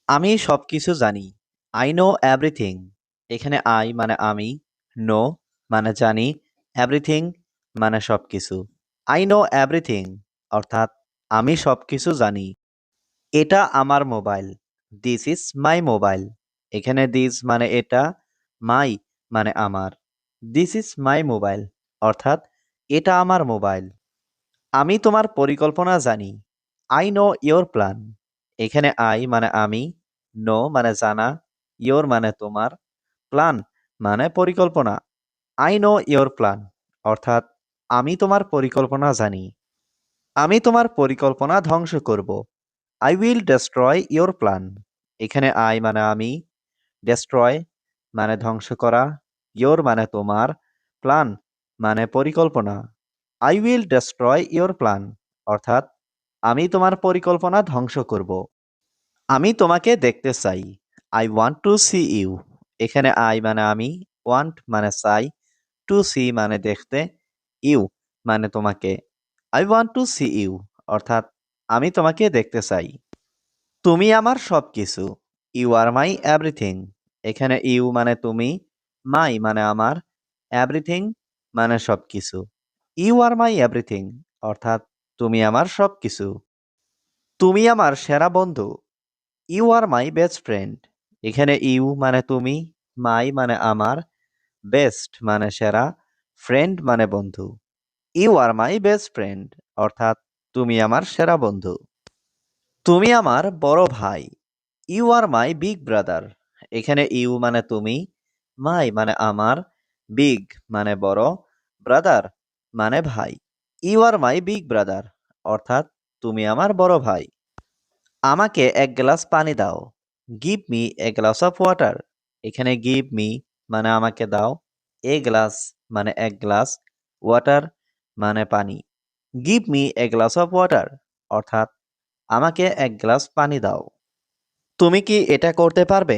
আমি সবকিছু জানি। I know everything. এখানে আই মানে আমি, নো মানে জানি, এভরিথিং মানে সবকিছু। আই নো এভরিথিং অর্থাৎ আমি সবকিছু জানি। এটা আমার mobile. This is my mobile. এখানে দিস মানে এটা, মাই মানে আমার। দিস ইজ মাই মোবাইল অর্থাৎ এটা আমার মোবাইল। আমি তোমার পরিকল্পনা জানি। I know your plan. এখানে আই মানে আমি, নো মানে জানা, ইয়োর মানে তোমার, প্ল্যান মানে পরিকল্পনা। আই নো ইয়োর প্ল্যান অর্থাৎ আমি তোমার পরিকল্পনা জানি। আমি তোমার পরিকল্পনা ধ্বংস করব। I will destroy your plan. এখানে আই মানে আমি, ডেস্ট্রয় মানে ধ্বংস করা, ইয়োর মানে তোমার, প্ল্যান মানে পরিকল্পনা। I will destroy your plan অর্থাৎ আমি তোমার পরিকল্পনা ধ্বংস করব। আমি তোমাকে দেখতে চাই। I want to see you. এখানে আই মানে আমি, ওয়ান্ট মানে চাই, টু সি মানে দেখতে, ইউ মানে তোমাকে। I want to see you অর্থাৎ আমি তোমাকে দেখতে চাই। তুমি আমার সবকিছু। You are my everything. এখানে ইউ মানে তুমি, মাই মানে আমার, এভরিথিং মানে সবকিছু। ইউ আর মাই এভরিথিং অর্থাৎ তুমি আমার সবকিছু। তুমি আমার সেরা বন্ধু। You are my best friend. এখানে ইউ মানে তুমি, মাই মানে আমার, বেস্ট মানে সেরা, ফ্রেন্ড মানে বন্ধু। You are my best friend অর্থাৎ তুমি আমার সেরা বন্ধু। তুমি আমার বড় ভাই। You are my big brother. এখানে ইউ মানে তুমি, মাই মানে আমার, বিগ মানে বড়, ব্রাদার মানে ভাই। You are my big brother অর্থাৎ তুমি আমার বড় ভাই। আমাকে এক গ্লাস পানি দাও। Give me a glass of water. এখানে গিভ মি মানে আমাকে দাও, এ গ্লাস মানে এক গ্লাস, ওয়াটার মানে পানি। Give me a glass of water অর্থাৎ আমাকে এক গ্লাস পানি দাও। তুমি কি এটা করতে পারবে?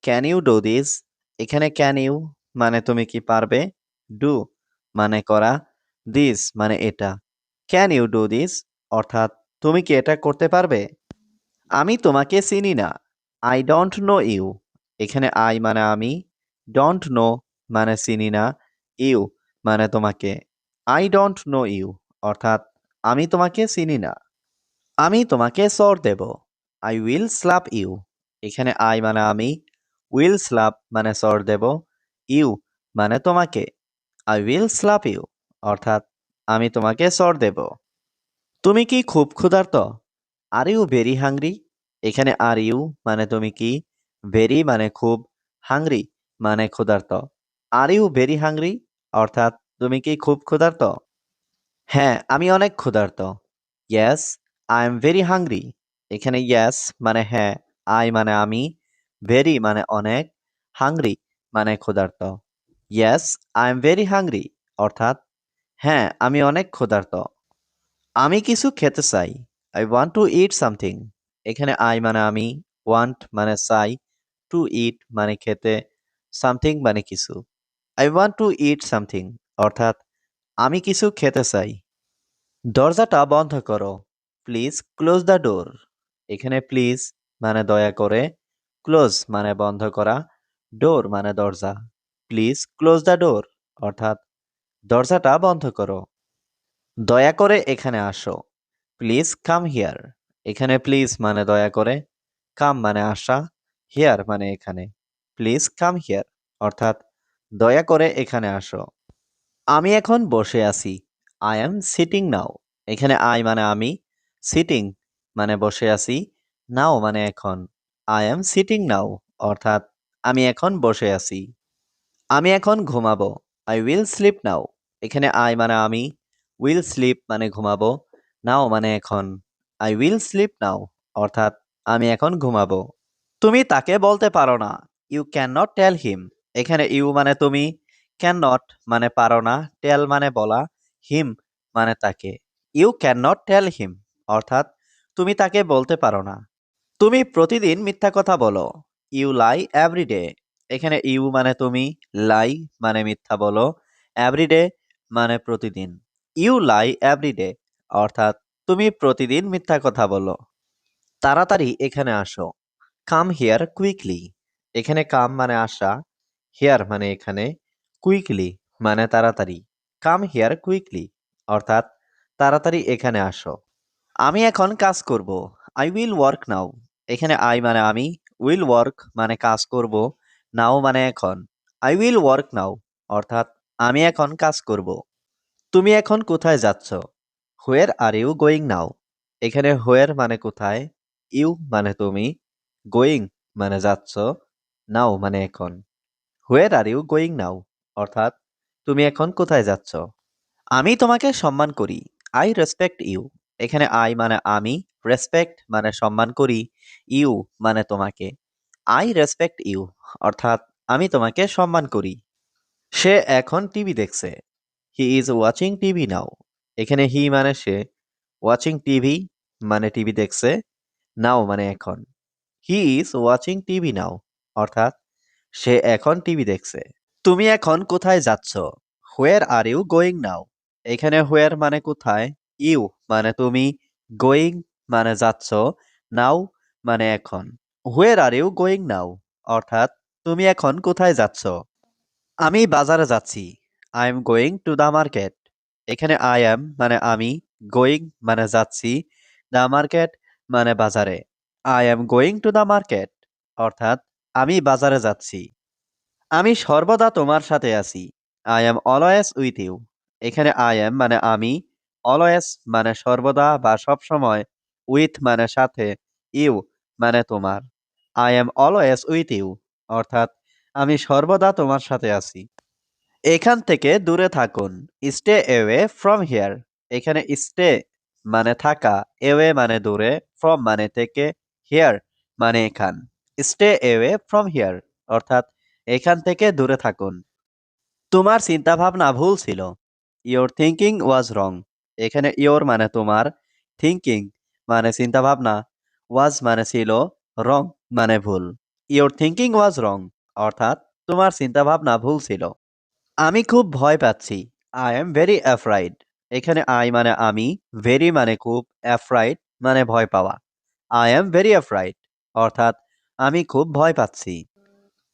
Can you do this? এখানে ক্যান ইউ মানে তুমি কি পারবে, ডু মানে করা, দিস মানে এটা। ক্যান ইউ ডু দিস অর্থাৎ তুমি কি এটা করতে পারবে? আমি তোমাকে চিনি না। I don't know you. এখানে আই মানে আমি, ডোন্ট নো মানে চিনি না, ইউ মানে তোমাকে। আই ডোন্ট নো ইউ অর্থাৎ আমি তোমাকে চিনি না। আমি তোমাকে চর দেব। I will slap you. এখানে আই মানে আমি, উইল স্ল্যাপ মানে চর দেব, ইউ মানে তোমাকে। আই উইল স্ল্যাপ ইউ অর্থাৎ আমি তোমাকে চর দেব। তুমি কি খুব ক্ষুধার্ত? Are you very hungry? এখানে আর ইউ মানে তুমি কি, ভেরি মানে খুব, হাংরি মানে ক্ষুধার্ত। আর ইউ ভেরি হাংরি অর্থাৎ তুমি কি খুব ক্ষুধার্ত? হ্যাঁ, আমি অনেক ক্ষুধার্ত। Yes, I am very hungry. এখানে ইয়েস মানে হ্যাঁ, আই মানে আমি, ভেরি মানে অনেক, হাংরি মানে ক্ষুধার্ত। Yes, I am very hungry অর্থাৎ হ্যাঁ, আমি অনেক ক্ষুধার্ত। আমি কিছু খেতে চাই। I want two it something. এখানে আই মানে আমি, ওয়ান্ট মানে চাই, টু ইট মানে খেতে, সামথিং মানে কিছু। I want two it something অর্থাৎ আমি কিছু খেতে চাই। দরজাটা বন্ধ করো। Please close the door. এখানে প্লিজ মানে দয়া করে, ক্লোজ মানে বন্ধ করা, ডোর মানে দরজা। প্লিজ ক্লোজ দ্য ডোর অর্থাৎ দরজাটা বন্ধ করো। দয়া করে এখানে আসো। Please come here. এখানে প্লিজ মানে দয়া করে, কাম মানে আসা, হিয়ার মানে এখানে। প্লিজ কাম হিয়ার অর্থাৎ দয়া করে এখানে আসো। আমি এখন বসে আছি। আই অ্যাম সিটিং নাও। এখানে আই মানে আমি, সিটিং মানে বসে আছি, নাও মানে এখন। আই অ্যাম সিটিং নাও অর্থাৎ আমি এখন বসে আছি। আমি এখন ঘুমাবো। I will sleep now. এখানে আই মানে আমি, উইল স্লিপ মানে ঘুমাবো, নাও মানে এখন। আই উইল স্লিপ নাও অর্থাৎ আমি এখন ঘুমাবো। তুমি তাকে বলতে পারো না। ইউ ক্যান নট টেল হিম। এখানে ইউ মানে তুমি, ক্যান নট মানে পারো না, টেল মানে বলা, হিম মানে তাকে। ইউ ক্যান নট টেল হিম অর্থাৎ তুমি তাকে বলতে পারো না। তুমি প্রতিদিন মিথ্যা কথা বলো। You lie everyday. এখানে ইউ মানে তুমি, লাই মানে মিথ্যা বলো, এভরিডে মানে প্রতিদিন। ইউ লাই এভরিডে অর্থাৎ তুমি প্রতিদিন মিথ্যা কথা বলো। তাড়াতাড়ি এখানে আসো। Come here quickly. এখানে কাম মানে আসা, হিয়ার মানে এখানে, কুইকলি মানে তাড়াতাড়ি। কাম হিয়ার কুইকলি অর্থাৎ তাড়াতাড়ি এখানে আসো। আমি এখন কাজ করব। আই উইল ওয়ার্ক নাও। এখানে আই মানে আমি, উইল ওয়ার্ক মানে কাজ করব, নাও মানে এখন। আই উইল ওয়ার্ক নাও অর্থাৎ আমি এখন কাজ করব। তুমি এখন কোথায় যাচ্ছ? হোয়ার আর ইউ গোয়িং নাও। এখানে হোয়ার মানে কোথায়, ইউ মানে তুমি, গোয়িং মানে যাচ্ছ, নাও মানে এখন। হোয়ার আর ইউ গোয়িং নাও অর্থাৎ তুমি এখন কোথায় যাচ্ছ? আমি তোমাকে সম্মান করি। I respect you. এখানে আই মানে আমি, রেসপেক্ট মানে সম্মান করি, ইউ মানে তোমাকে। আই রেসপেক্ট ইউ অর্থাৎ আমি তোমাকে সম্মান করি। সে এখন টিভি দেখছে। হি ইজ ওয়াচিং টিভি নাও। এখানে হি মানে সে, ওয়াচিং টিভি মানে টিভি দেখছে, নাও মানে এখন। হি ইজ ওয়াচিং টিভি নাও অর্থাৎ সে এখন টিভি দেখছে। তুমি এখন কোথায় যাচ্ছ? হোয়ার আর ইউ গোয়িং নাও। এখানে হোয়ার মানে কোথায়, ইউ মানে তুমি, গোয়িং মানে যাচ্ছ, নাও মানে এখন। হোয়ার আর ইউ গোয়িং নাও অর্থাৎ তুমি এখন কোথায় যাচ্ছ? আমি বাজারে যাচ্ছি। I am going to the market. এখানে আই অ্যাম মানে আমি, গোয়িং মানে যাচ্ছি, দ্য মার্কেট মানে বাজারে। I am going to the market অর্থাৎ আমি বাজারে যাচ্ছি। আমি সর্বদা তোমার সাথে আছি। I am always with you. এখানে আই অ্যাম মানে আমি, অলওয়েজ মানে সর্বদা বা সবসময়, উইথ মানে সাথে, ইউ মানে তোমার। I am always with you অর্থাৎ আমি সর্বদা তোমার সাথে আছি। এখান থেকে দূরে থাকুন। Stay away from here. এখানে স্টে মানে থাকা, এওয়ে মানে দূরে, ফ্রম মানে থেকে, হিয়ার মানে এখান। স্টে এওয়ে ফ্রম হিয়ার অর্থাৎ এখান থেকে দূরে থাকুন। তোমার চিন্তাভাবনা ভুল ছিল। ইয়োর থিঙ্কিং ওয়াজ রং। এখানে ইয়োর মানে তোমার, থিঙ্কিং মানে চিন্তাভাবনা, ওয়াজ মানে ছিল, রং মানে ভুল। ইয়োর থিঙ্কিং ওয়াজ রং অর্থাৎ তোমার চিন্তাভাবনা ভুল ছিল। আমি খুব ভয় পাচ্ছি। I am very afraid. এখানে আই মানে আমি, ভেরি মানে খুব, অ্যাফ্রাইড মানে ভয় পাওয়া। আই এম ভেরি অ্যাফ্রাইড অর্থাৎ আমি খুব ভয় পাচ্ছি।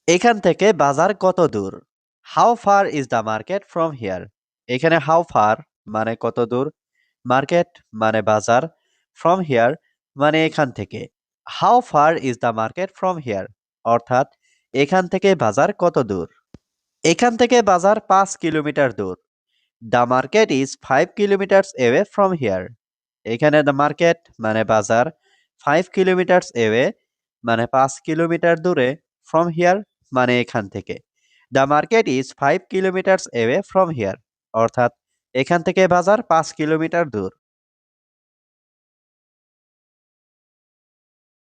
এখান থেকে বাজার কত দূর? How far is the market from here. এখানে হাউ ফার মানে কত দূর, মার্কেট মানে বাজার, ফ্রম হিয়ার মানে এখান থেকে। How far is the market from here অর্থাৎ এখান থেকে বাজার কত দূর? এখান থেকে বাজার 5 কিলোমিটার দূর। The market is 5 kilometres away from here. এখানে দ্য মার্কেট মানে বাজার, 5 কিলোমিটার্স এওয়ে মানে 5 কিলোমিটার দূরে, ফ্রম হিয়ার মানে এখান থেকে। The market is 5 kilometres away from here অর্থাৎ এখান থেকে বাজার 5 কিলোমিটার দূর।